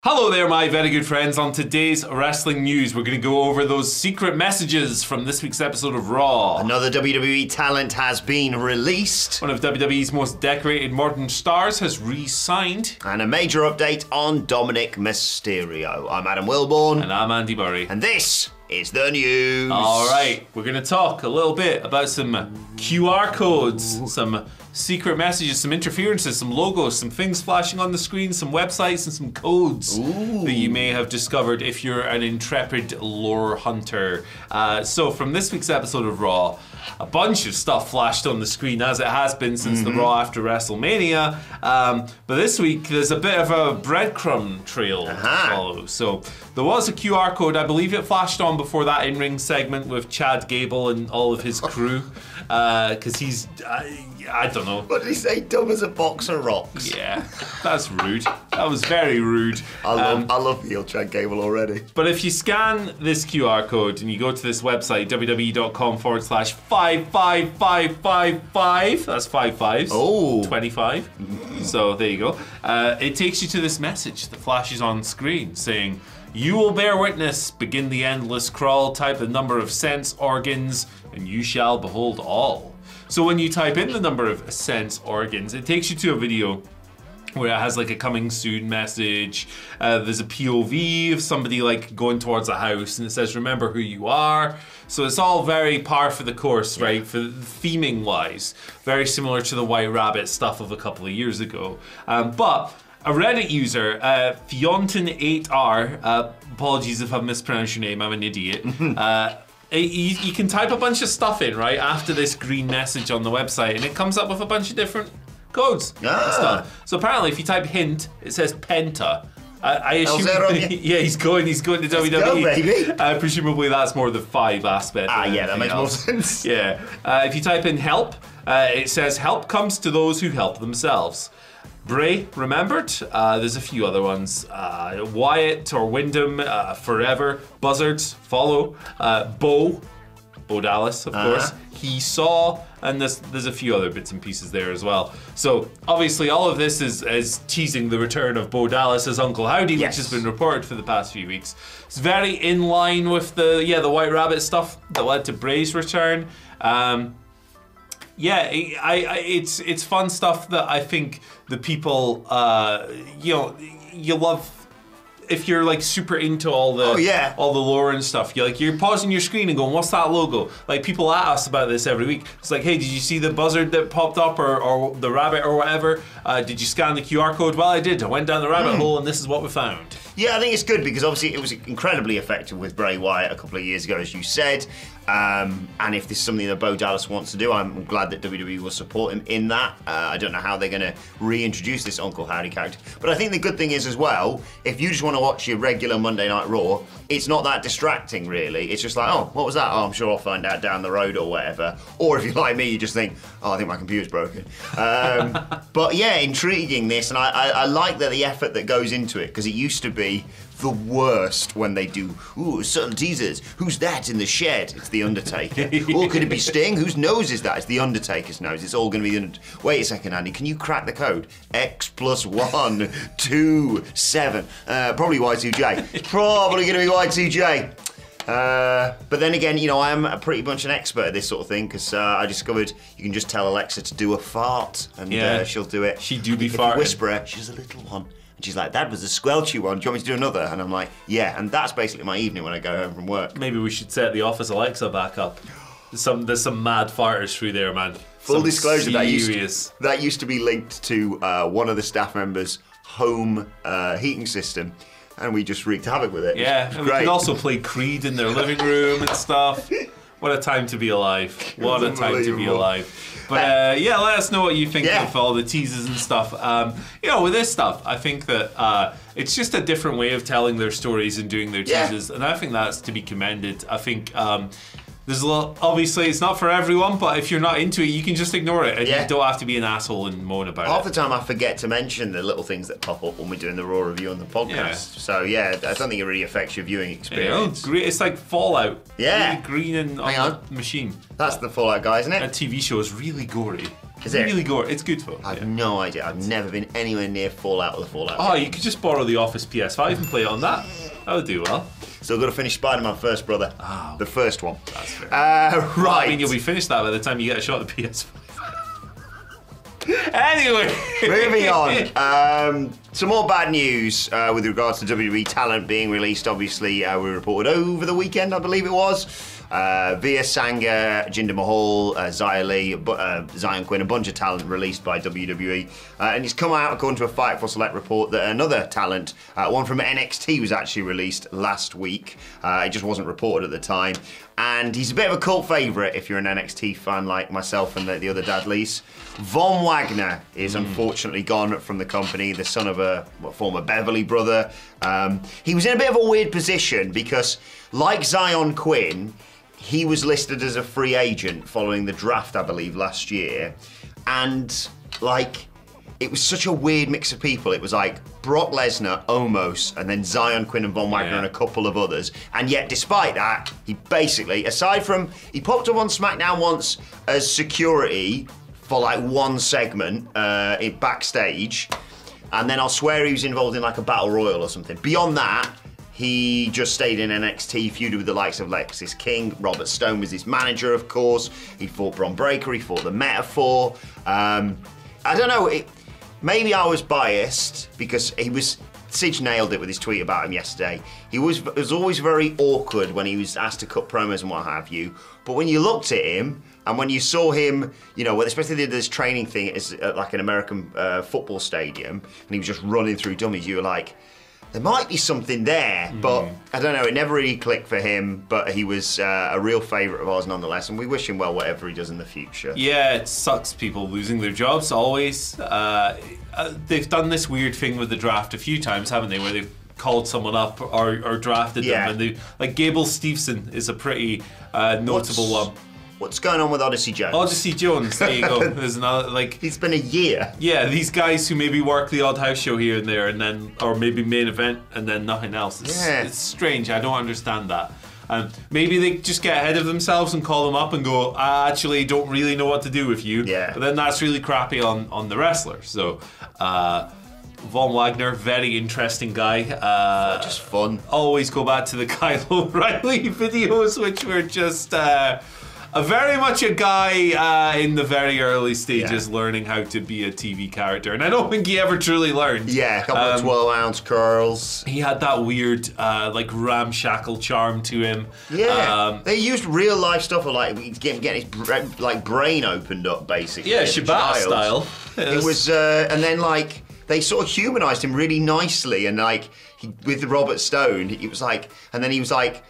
Hello there, my very good friends. On today's wrestling news, we're going to go over those secret messages from this week's episode of Raw. Another WWE talent has been released. One of WWE's most decorated modern stars has re-signed. And a major update on Dominik Mysterio. I'm Adam Wilborn. And I'm Andy Murray. And this is the news. Alright, we're going to talk a little bit about some QR codes, some secret messages, some interferences, some logos, some things flashing on the screen, some websites and some codes that you may have discovered if you're an intrepid lore hunter. So from this week's episode of Raw, a bunch of stuff flashed on the screen, as it has been since the Raw after WrestleMania. But this week, there's a bit of a breadcrumb trail to follow. So there was a QR code. I believe it flashed on before that in-ring segment with Chad Gable and all of his crew. Because he's, I don't know. What did he say? Dumb as a box of rocks. Yeah, that's rude. That was very rude. I love heel Chad Gable already. But if you scan this QR code and you go to this website, www.com/55555, that's 5 5s. Oh. 25. So there you go. It takes you to this message that flashes on screen saying, "You will bear witness, begin the endless crawl, type the number of sense organs, and you shall behold all." So when you type in the number of sense organs, it takes you to a video where it has like a coming soon message. There's a POV of somebody like going towards a house and it says, "Remember who you are." So it's all very par for the course, right? For theming wise, very similar to the White Rabbit stuff of a couple of years ago. But a Reddit user, Fionton8R, apologies if I've mispronounced your name, I'm an idiot. You can type a bunch of stuff in, right, after this green message on the website, and it comes up with a bunch of different codes and stuff. So apparently, if you type hint, it says Penta. I assume, yeah, he's going to WWE. Go, baby. Presumably, that's more the 5 aspect. Yeah, that makes more sense. Yeah. If you type in help, it says help comes to those who help themselves. Bray, remembered. There's a few other ones. Wyatt or Wyndham, forever. Buzzards, follow. Bo Dallas, of course. He saw, and there's a few other bits and pieces there as well. So obviously all of this is teasing the return of Bo Dallas as Uncle Howdy, which has been reported for the past few weeks. It's very in line with the White Rabbit stuff that led to Bray's return. Yeah, it's fun stuff that I think the people, you love. If you're like super into all the lore and stuff, you're pausing your screen and going, "What's that logo?" Like people ask us about this every week. It's like, "Hey, did you see the buzzard that popped up or the rabbit or whatever? Did you scan the QR code?" Well, I did. I went down the rabbit hole and this is what we found. Yeah, I think it's good because obviously it was incredibly effective with Bray Wyatt a couple of years ago, as you said. And if this is something that Bo Dallas wants to do, I'm glad that WWE will support him in that. I don't know how they're going to reintroduce this Uncle Howdy character. But I think the good thing is as well, if you just want to watch your regular Monday Night Raw, it's not that distracting really. It's just like, "Oh, what was that? Oh, I'm sure I'll find out down the road or whatever." Or if you're like me, you just think, "Oh, I think my computer's broken." But yeah, intriguing this. And I like the effort that goes into it, because it used to be the worst when they do, subtle teasers. Who's that in the shed? It's the Undertaker. Or could it be Sting? Whose nose is that? It's the Undertaker's nose. It's all going to be the Wait a second, Andy. Can you crack the code? X + 1 2 7. Probably Y2J. It's probably going to be Y2J. But then again, I am pretty much an expert at this sort of thing, because I discovered you can just tell Alexa to do a fart, and she'll do it. She do be farting. If you whisper her, she's a little one. And she's like, "That was a squelchy one. Do you want me to do another?" And I'm like, "Yeah." And that's basically my evening when I go home from work. Maybe we should set the Office Alexa back up. There's some mad farters through there, man. Full disclosure, that used to be linked to one of the staff members' home heating system, and we just wreaked havoc with it. Yeah, and we could also play Creed in their living room and stuff. What a time to be alive. What a time to be alive. But yeah, let us know what you think of all the teases and stuff. With this stuff, I think that it's just a different way of telling their stories and doing their teases, and I think that's to be commended. I think there's a lot, obviously it's not for everyone, but if you're not into it, you can just ignore it, and you don't have to be an asshole and moan about it. Half the time I forget to mention the little things that pop up when we're doing the Raw review on the podcast. So yeah, I don't think it really affects your viewing experience. It's like Fallout. Yeah. Really green and on the machine. That's the Fallout guy, isn't it? That TV show is really gory. Is it? Really gore. It's good fun. I have no idea. I've never been anywhere near Fallout or the Fallout. Oh, you could just borrow the Office PS5 and play it on that. That would do well. Still got to finish Spider-Man first, brother. Oh, the first one. That's fair. Right. Well, I mean, you'll be finished that by the time you get a shot at the PS5. Anyway. Moving on. Some more bad news with regards to WWE talent being released. Obviously, we reported over the weekend, I believe it was. Via Sanga, Jinder Mahal, Xia Li, Zion Quinn, a bunch of talent released by WWE. And it's come out, according to a Fight for Select report, that another talent, one from NXT, was actually released last week. It just wasn't reported at the time. And he's a bit of a cult favourite if you're an NXT fan like myself and the other Dadleys. Von Wagner is unfortunately gone from the company, the son of a former Beverly brother. He was in a bit of a weird position because, like Zion Quinn, he was listed as a free agent following the draft, I believe, last year. And, like, it was such a weird mix of people. It was like Brock Lesnar, Omos, and then Zion Quinn and Von Wagner and a couple of others. And yet, despite that, he basically, aside from, he popped up on SmackDown once as security for like one segment backstage. And then I'll swear he was involved in like a battle royal or something. Beyond that, he just stayed in NXT, feuded with the likes of Lexis King. Robert Stone was his manager, of course. He fought Bron Breakker, he fought the Metaphor. I don't know, maybe I was biased because Sige nailed it with his tweet about him yesterday. He was always very awkward when he was asked to cut promos and what have you. But when you looked at him, and when you saw him, you know, especially they did this training thing at like an American football stadium, and he was just running through dummies, you were like, there might be something there, but I don't know, it never really clicked for him, but he was a real favourite of ours nonetheless, and we wish him well whatever he does in the future. Yeah, it sucks people losing their jobs, always. They've done this weird thing with the draft a few times, haven't they, where they've called someone up or drafted them, and like Gable Steveson is a pretty notable one. What's going on with Odyssey Jones? Odyssey Jones, there you go. There's another, like... It's been a year. Yeah, these guys who maybe work the odd house show here and there, and then, or maybe main event, and then nothing else. It's strange, I don't understand that. Maybe they just get ahead of themselves and call them up and go, I actually don't really know what to do with you. Yeah. But then that's really crappy on the wrestler. So, Von Wagner, very interesting guy. Just fun. Always go back to the Kyle O'Reilly videos, which were just... very much a guy in the very early stages learning how to be a TV character, and I don't think he ever truly learned. Yeah, a couple of 12-ounce curls. He had that weird, like ramshackle charm to him. Yeah, they used real life stuff of like getting his brain opened up, basically. Yeah, Shibata style. It was, and then like they sort of humanized him really nicely, and like with Robert Stone, he was like, and then he was like.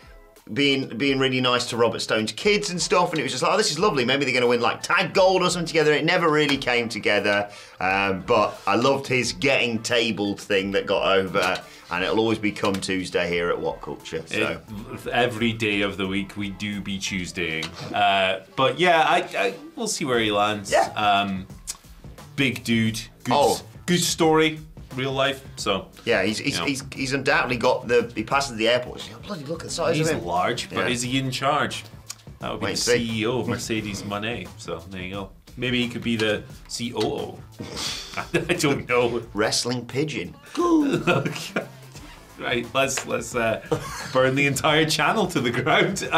Being really nice to Robert Stone's kids and stuff, and it was just like, oh, this is lovely. Maybe they're going to win like tag gold or something together. It never really came together, but I loved his getting tabled thing that got over, and it'll always be Come Tuesday here at What Culture. So every day of the week we do be Tuesdaying, but yeah, I we'll see where he lands. Yeah. Big dude, good story. Real life, so yeah, he's undoubtedly got he passes the airport. Oh, bloody look at the size of him. He's large, but is he in charge? That would be the CEO of Mercedes Moné. So there you go. Maybe he could be the COO. I don't know. Wrestling pigeon. Right, let's burn the entire channel to the ground.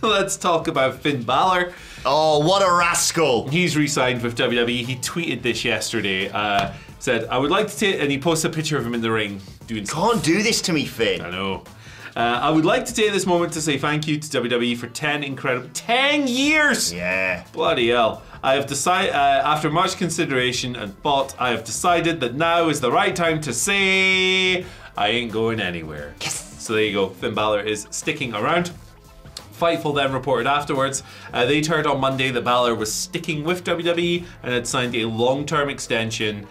Let's talk about Finn Balor. Oh, what a rascal! He's re-signed with WWE. He tweeted this yesterday. Said, I would like to take, and he posted a picture of him in the ring doing something. Can't do this to me, Finn. I know. I would like to take this moment to say thank you to WWE for 10 incredible 10 years. Yeah. Bloody hell. I have decided, after much consideration and thought, I have decided that now is the right time to say I ain't going anywhere. Yes. So there you go. Finn Balor is sticking around. Fightful then reported afterwards, they'd heard on Monday that Balor was sticking with WWE and had signed a long-term extension.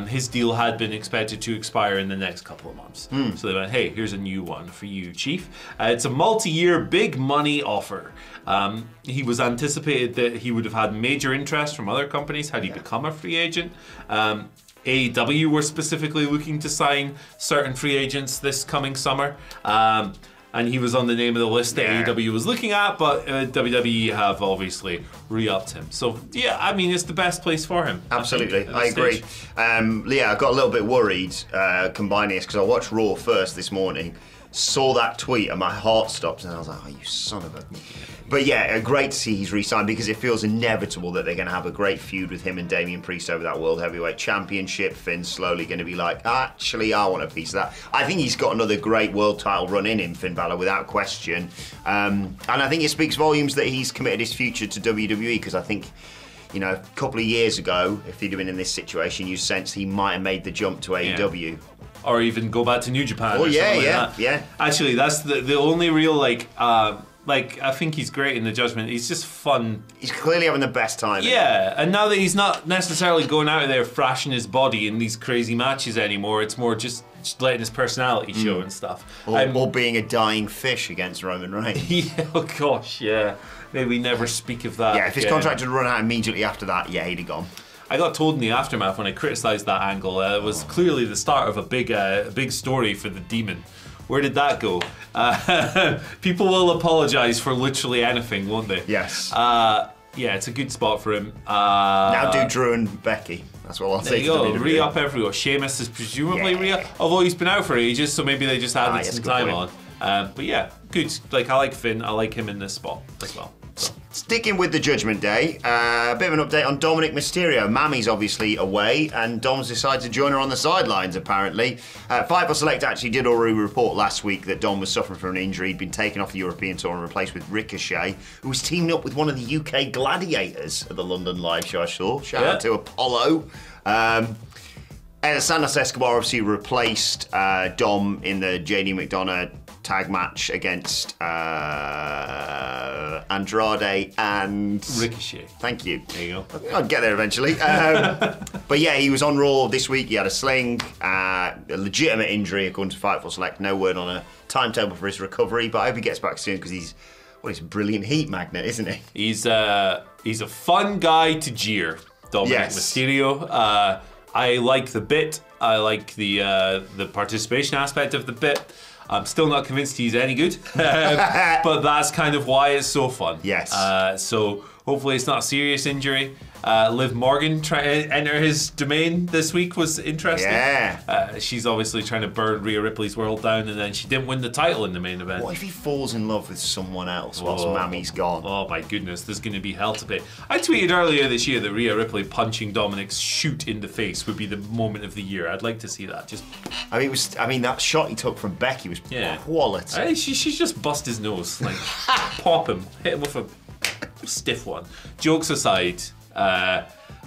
His deal had been expected to expire in the next couple of months. So they went, hey, here's a new one for you, Chief. It's a multi-year big money offer. He was anticipated that he would have had major interest from other companies had he become a free agent. AEW were specifically looking to sign certain free agents this coming summer. and he was on the name of the list that AEW was looking at, but WWE have obviously re-upped him. So yeah, I mean, it's the best place for him. Absolutely, I agree. Yeah, I got a little bit worried combining this because I watched Raw first this morning, saw that tweet, and my heart stopped, and I was like, "Oh, you son of a." But yeah, great to see he's re-signed because it feels inevitable that they're going to have a great feud with him and Damian Priest over that World Heavyweight Championship. Finn's slowly going to be like, actually, I want a piece of that. I think he's got another great world title run in him, Finn Balor, without question. And I think it speaks volumes that he's committed his future to WWE because I think, you know, a couple of years ago, if he'd have been in this situation, you sense he might have made the jump to AEW. Or even go back to New Japan. Oh, or yeah, something yeah, like that. yeah. Actually, that's the only real, like, I think he's great in the Judgment. He's just fun. He's clearly having the best time. Yeah, and now that he's not necessarily going out there thrashing his body in these crazy matches anymore, it's more just letting his personality show and stuff. Or being a dying fish against Roman Reigns. Yeah, oh gosh, yeah. Maybe we never speak of that. Yeah, if his contract had run out immediately after that, yeah, he'd have gone. I got told in the aftermath when I criticised that angle, it was clearly the start of a big story for the Demon. Where did that go? People will apologise for literally anything, won't they? Yes. Yeah, it's a good spot for him. Now do Drew and Becky. That's what I'll say. There you go. Re-up everywhere. Sheamus is presumably re-up, although he's been out for ages, so maybe they just added some time on. But yeah, good. Like, I like Finn. I like him in this spot as well. So. Sticking with the Judgment Day, a bit of an update on Dominik Mysterio. Mami's obviously away, and Dom's decided to join her on the sidelines, apparently. Fightful Select actually did already report last week that Dom was suffering from an injury. He'd been taken off the European tour and replaced with Ricochet, who was teaming up with one of the UK gladiators at the London live show I saw. Shout out to Apollo. Santos Escobar obviously replaced Dom in the JD McDonough tag match against Andrade and Ricochet. Thank you. There you go. I'll get there eventually. But yeah, he was on Raw this week. He had a sling, a legitimate injury according to Fightful Select. No word on a timetable for his recovery, but I hope he gets back soon because he's a brilliant heat magnet, isn't he? He's a fun guy to jeer, Dominik Mysterio. I like the bit. I like the participation aspect of the bit. I'm still not convinced he's any good, but that's kind of why it's so fun. Yes. So hopefully it's not a serious injury. Liv Morgan trying to enter his domain this week was interesting. Yeah. She's obviously trying to burn Rhea Ripley's world down, and then she didn't win the title in the main event. What if he falls in love with someone else whilst Mami's gone? Oh my goodness, there's going to be hell to pay. I tweeted earlier this year that Rhea Ripley punching Dominik's shoot in the face would be the moment of the year. I'd like to see that. I mean, that shot he took from Becky was quality. She's just bust his nose, like pop him, hit him with a stiff one. Jokes aside.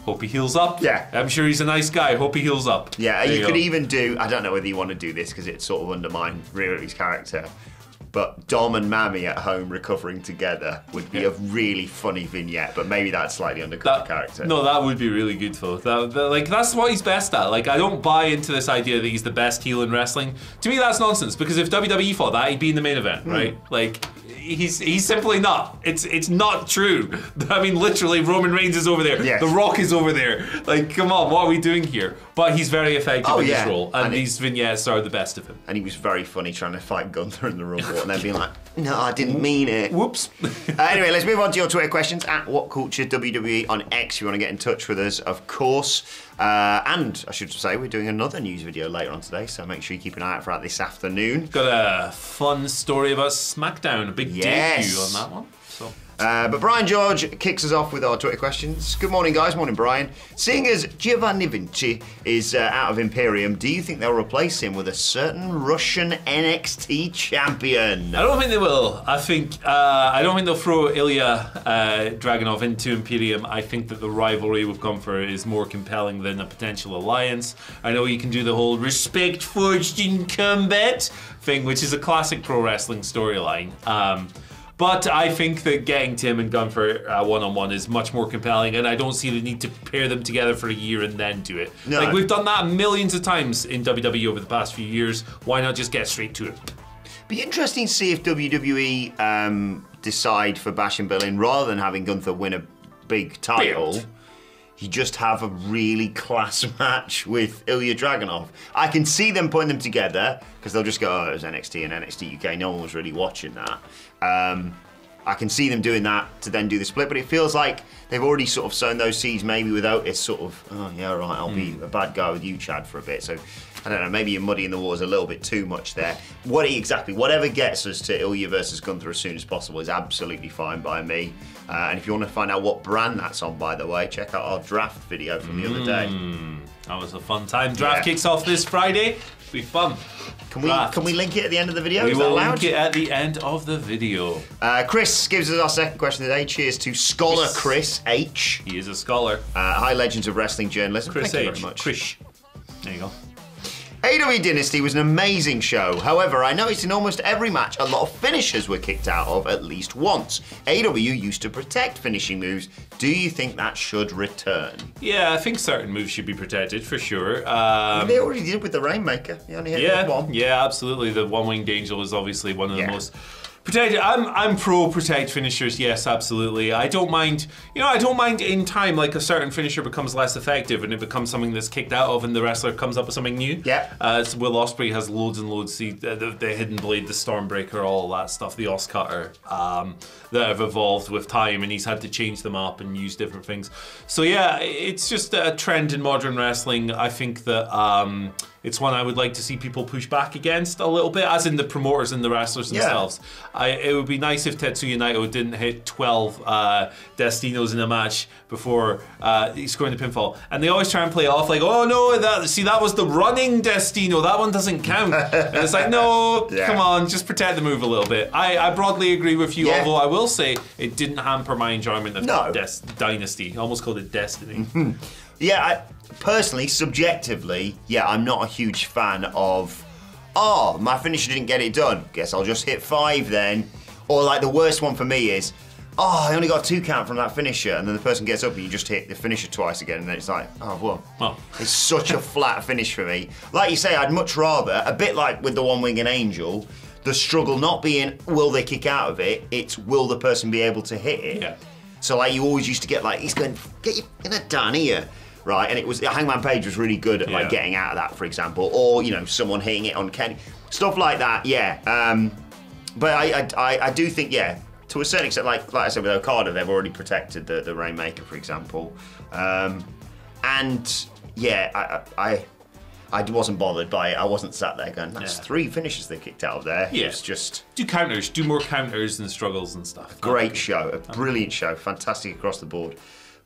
Hope he heals up. Yeah. I'm sure he's a nice guy. Hope he heals up. Yeah, you could even do, I don't know whether you want to do this because it sort of undermines Rhea Ripley's character, but Dom and Mami at home recovering together would be a really funny vignette, but maybe that's slightly undercut the character. No, that would be really good though. That's what he's best at. Like, I don't buy into this idea that he's the best heel in wrestling. To me, that's nonsense because if WWE thought that, he'd be in the main event, right? Like, he's simply not. It's not true. I mean, literally, Roman Reigns is over there. Yes. The Rock is over there. Like, come on, what are we doing here? But he's very effective in this role, and these vignettes are the best of him. And he was very funny trying to fight Gunther in the Rumble, and then being like, "No, I didn't mean it." Whoops. Anyway, let's move on to your Twitter questions at WhatCultureWWE on X. If you want to get in touch with us, of course. And I should say we're doing another news video later on today, so make sure you keep an eye out for that this afternoon. Got a fun story about SmackDown, a big debut on that one. So. But Brian George kicks us off with our Twitter questions. Good morning, guys. Morning, Brian. Seeing as Giovanni Vinci is out of Imperium, do you think they'll replace him with a certain Russian NXT champion? I don't think they will. I don't think they'll throw Ilya Dragunov into Imperium. I think that the rivalry with Gunther is more compelling than a potential alliance. I know you can do the whole respect forged in combat thing, which is a classic pro wrestling storyline. But I think that getting Tim and Gunther one-on-one is much more compelling, and I don't see the need to pair them together for a year and then do it. No. Like, we've done that millions of times in WWE over the past few years. Why not just get straight to it? Be interesting to see if WWE decide for Bash and Berlin, rather than having Gunther win a big title, you just have a really class match with Ilya Dragunov. I can see them putting them together because they'll just go, oh, it was NXT and NXT UK. No one was really watching that. I can see them doing that to then do the split, but it feels like they've already sort of sown those seeds, maybe with Otis sort of, oh yeah, right, I'll be a bad guy with you, Chad, for a bit. So I don't know, maybe you're muddying the waters a little bit too much there. Whatever gets us to Ilya versus Gunther as soon as possible is absolutely fine by me. And if you want to find out what brand that's on, by the way, check out our draft video from the other day. That was a fun time. Draft kicks off this Friday. It'll be fun. Can we link it at the end of the video? We will link it at the end of the video. Chris gives us our second question today. Cheers to Scholar Chris H. He is a scholar. High Legends of Wrestling journalist. Chris Thank H. you very much. Chris. There you go. AEW Dynasty was an amazing show. However, I noticed in almost every match a lot of finishers were kicked out of at least once. AEW used to protect finishing moves. Do you think that should return? Yeah, I think certain moves should be protected for sure. They already did with the Rainmaker. You only hit one. Yeah, absolutely. The one-winged angel is obviously one of the most protected. I'm pro protect finishers. Yes, absolutely. I don't mind. I don't mind in time, like a certain finisher becomes less effective and it becomes something that's kicked out of, and the wrestler comes up with something new. Yeah. So Will Ospreay has loads and loads. The Hidden Blade, the Stormbreaker, all that stuff. The Oscutter that have evolved with time, and he's had to change them up and use different things. So yeah, it's just a trend in modern wrestling. I think that it's one I would like to see people push back against a little bit, as in the promoters and the wrestlers themselves. It would be nice if Tetsuya Naito didn't hit 12 Destinos in a match before scoring the pinfall. And they always try and play it off like, oh no, that was the running Destino, that one doesn't count. And it's like, no, come on, just protect the move a little bit. I broadly agree with you, although I will say it didn't hamper my enjoyment of Dynasty. I almost called it Destiny. Personally, subjectively, I'm not a huge fan of, oh, my finisher didn't get it done. Guess I'll just hit 5 then. Or like the worst one for me is, oh, I only got a 2 count from that finisher, and then the person gets up and you just hit the finisher twice again, and then it's like, oh, well. It's such a flat finish for me. Like you say, I'd much rather, a bit like with the one-winged angel, the struggle not being, will they kick out of it, it's will the person be able to hit it. Yeah. So like you always used to get like, he's going, get you in a down here. Right, and it was Hangman Page was really good at like getting out of that, for example, or someone hitting it on Kenny, stuff like that. But I do think to a certain extent, like I said with Okada, they've already protected the Rainmaker, for example, and I wasn't bothered by it. I wasn't sat there going, that's 3 finishes they kicked out of there. Yeah. It's just do more counters and struggles and stuff. Great show, a brilliant show, fantastic across the board.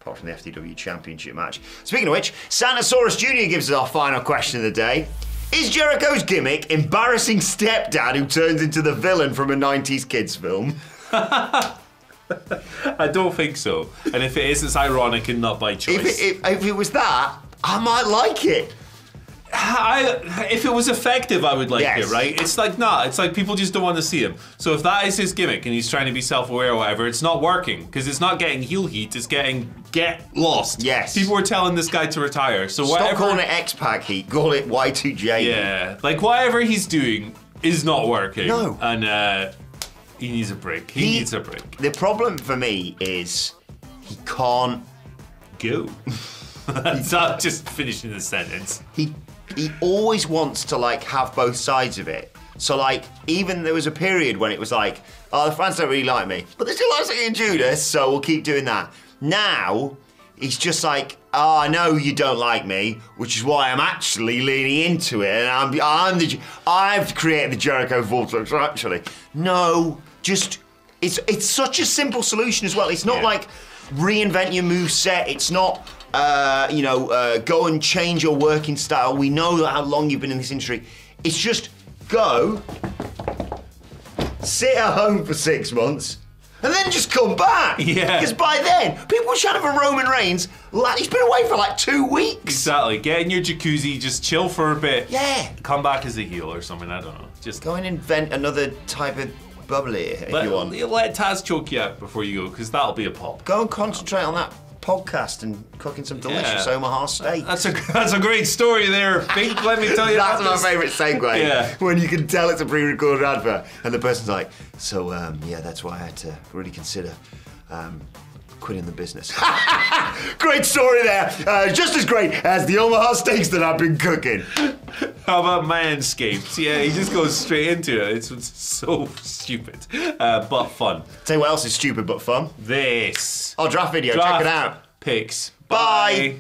Apart from the FTW Championship match. Speaking of which, Santosaurus Jr. gives us our final question of the day. Is Jericho's gimmick embarrassing stepdad who turns into the villain from a 90s kids film? I don't think so. And if it is, it's ironic and not by choice. If it was that, I might like it. If it was effective, I would like it, right? It's like, it's like people just don't want to see him. So if that is his gimmick and he's trying to be self-aware or whatever, it's not working because it's not getting heel heat, it's getting get lost. Yes. People were telling this guy to retire. So stop calling it X-Pac heat, call it Y2J. Yeah, like whatever he's doing is not working. No. And he needs a break. He needs a break. The problem for me is he can't go. It's not just finishing the sentence. He always wants to like have both sides of it. So like even there was a period when it was like, oh, the fans don't really like me, but they still like St. Judas, so we'll keep doing that. Now he's just like, oh, I know you don't like me, which is why I'm actually leaning into it, and I've created the Jericho Vortex. Actually, no, just it's such a simple solution as well. It's not like reinvent your moveset. It's not. Go and change your working style. We know how long you've been in this industry. It's just go, sit at home for 6 months, and then just come back. Yeah. Because by then, people were shouting for Roman Reigns. He's been away for like 2 weeks. Exactly. Get in your jacuzzi, just chill for a bit. Yeah. Come back as a heel or something. I don't know. Just go and invent another type of bubbly if you want. Let Taz choke you out before you go, because that'll be a pop. Go and concentrate on that podcast and cooking some delicious Omaha steak. That's a great story there, Pink. Let me tell you. That's my favourite segue. Yeah. When you can tell it's a pre-recorded advert and the person's like, so that's why I had to really consider quitting the business. Great story there. Just as great as the Omaha steaks that I've been cooking. How about Manscaped? Yeah, he just goes straight into it. It's so stupid, but fun. Tell you what else is stupid but fun. This. Our draft video. Check it out. Picks. Bye.